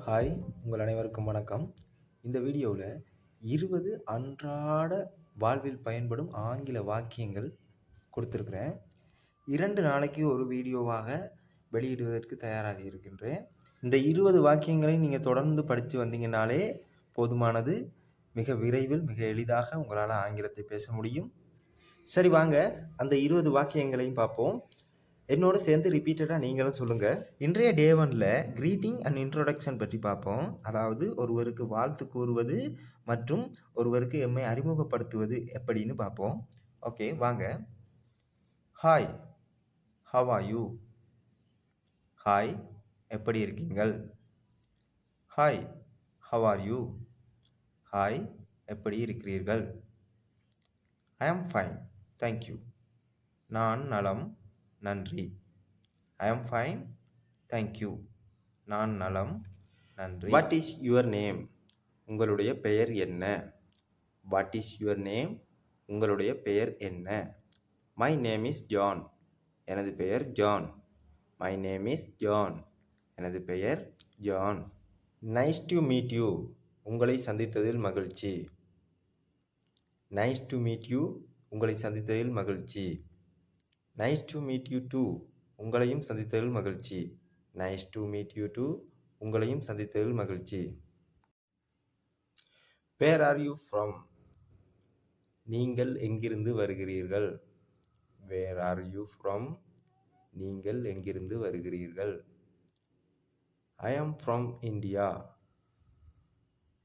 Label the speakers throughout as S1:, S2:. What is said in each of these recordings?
S1: Hi, உங்கள் அனைவருக்கும் வணக்கம். இந்த வீடியோவில் 20 அன்றாட வாழ்வில் பயன்படும் ஆங்கில வாக்கியங்கள் கொடுத்துருக்குறேன். 2 நாளைக்கு ஒரு வீடியோவாக வெளியிடுவதற்கு தயாராக இருக்கின்றேன். இந்த 20 வாக்கியங்களை நீங்கள் தொடர்ந்து படித்து வந்தீங்கன்னாலே போதுமானது. மிக விரைவில் மிக எளிதாக உங்களால் ஆங்கிலத்தை பேச முடியும். சரி, வாங்க அந்த 20 வாக்கியங்களையும் பார்ப்போம். என்னோட சேர்ந்து ரிப்பீட்டடாக நீங்களும் சொல்லுங்கள். இன்றைய டே 1ல் கிரீட்டிங் அண்ட் இன்ட்ரோடக்ஷன் பற்றி பார்ப்போம். அதாவது ஒருவருக்கு வாழ்த்து கூறுவது மற்றும் ஒருவருக்கு எம்மை அறிமுகப்படுத்துவது எப்படின்னு பார்ப்போம். ஓகே, வாங்க. Hi, how are you? Hi, எப்படி இருக்கீங்கள்? Hi, how are you? Hi, எப்படி இருக்கிறீர்கள்? ஐ ஆம் ஃபைன், தேங்க்யூ. நான் நலம், நன்றி. ஐ ஆம் ஃபைன், தேங்க்யூ. நான் நலம், நன்றி. What is your name? உங்களுடைய பெயர் என்ன? What is your name? உங்களுடைய பெயர் என்ன? My name is John. எனது பெயர் ஜான். My name is John. எனது பெயர் ஜான். Nice to meet you. உங்களை சந்தித்ததில் மகிழ்ச்சி. Nice to meet you. உங்களை சந்தித்ததில் மகிழ்ச்சி. Nice to meet you too. உங்களையும் சந்தித்ததில் மகிழ்ச்சி. Nice to meet you too. உங்களையும் சந்தித்ததில் மகிழ்ச்சி. Where are you from? நீங்கள் எங்கிருந்து வருகிறீர்கள்? வேர் ஆர் யூ ஃப்ரம்? நீங்கள் எங்கிருந்து வருகிறீர்கள்? ஐ ஆம் ஃப்ரம் இந்தியா.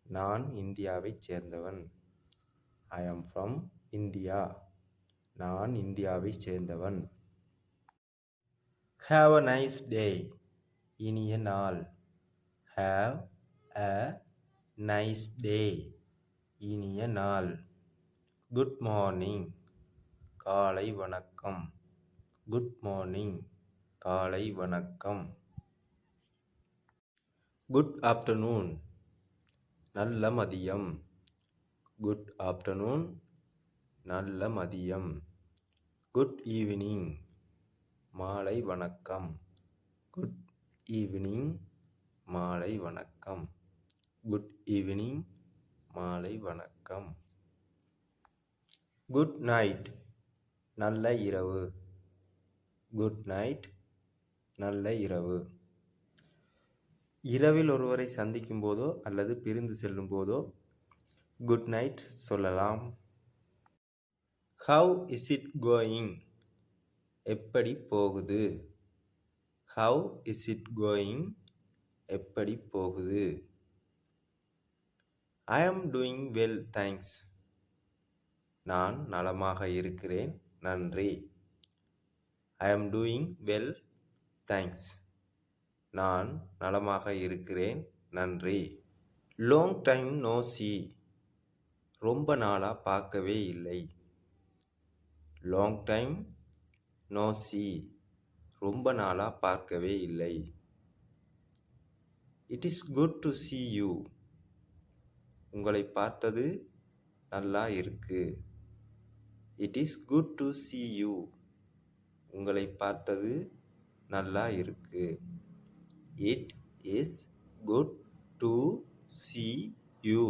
S1: நான் இந்தியாவைச் சேர்ந்தவன். ஐ ஆம் ஃப்ரம் இந்தியா. நான் இந்தியாவைச் சேர்ந்தவன். Have a nice day. இனிய நாள். Have a nice day. இனிய நாள். Good morning. காலை வணக்கம். Good morning. காலை வணக்கம். Good afternoon. நல்ல மதியம். Good afternoon. நல்ல மதியம். Good evening. மாலை வணக்கம். Good evening. மாலை வணக்கம். Good evening. மாலை வணக்கம். Good night. நல்ல இரவு. Good night. நல்ல இரவு. இரவில் ஒருவரை சந்திக்கும் போதோ அல்லது பிரிந்து செல்லும் போதோ குட் நைட் சொல்லலாம். How is it going? எப்படி போகுது? How is it going? எப்படி போகுது? ஐ ஆம் டூயிங் வெல், தேங்க்ஸ். நான் நலமாக இருக்கிறேன், நன்றி. ஐ ஆம் டூயிங் வெல், தேங்க்ஸ். நான் நலமாக இருக்கிறேன், நன்றி. Long time no see. ரொம்ப நாளாக பார்க்கவே இல்லை. Long time no see. ரொம்ப நாளாக பார்க்கவே இல்லை. It is good to see you. உங்களை பார்த்தது நல்லா இருக்கு. It is good to see you. உங்களை பார்த்தது நல்லா இருக்கு. It is good to see you.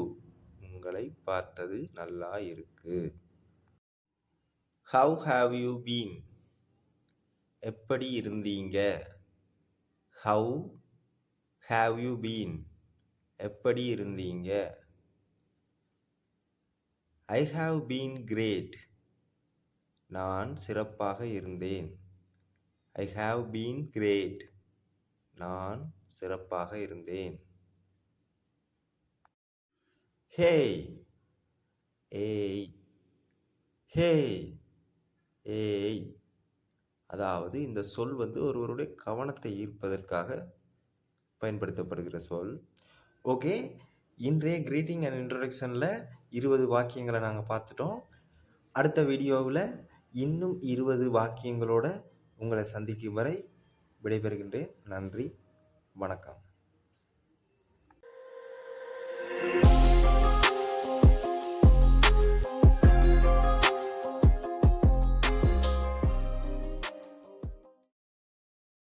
S1: உங்களை பார்த்தது நல்லா இருக்கு. How have you been? எப்படி இருந்தீங்க? How have you been? எப்படி இருந்தீங்க? I have been great. நான் சிறப்பாக இருந்தேன். ஐ ஹாவ் பீன் கிரேட். நான் சிறப்பாக இருந்தேன். ஹேய். ஏய். ஹேய். ஏய். அதாவது இந்த சொல் ஒருவருடைய கவனத்தை ஈர்ப்பதற்காக பயன்படுத்தப்படுகிற சொல். ஓகே, இன்றைய கிரீட்டிங் அண்ட் இன்ட்ரோடக்ஷனில் 20 வாக்கியங்களை நாங்கள் பார்த்துட்டோம். அடுத்த வீடியோவில் இன்னும் 20 வாக்கியங்களோடு உங்களை சந்திக்கும் வரை விடைபெறுகின்றேன். நன்றி, வணக்கம்.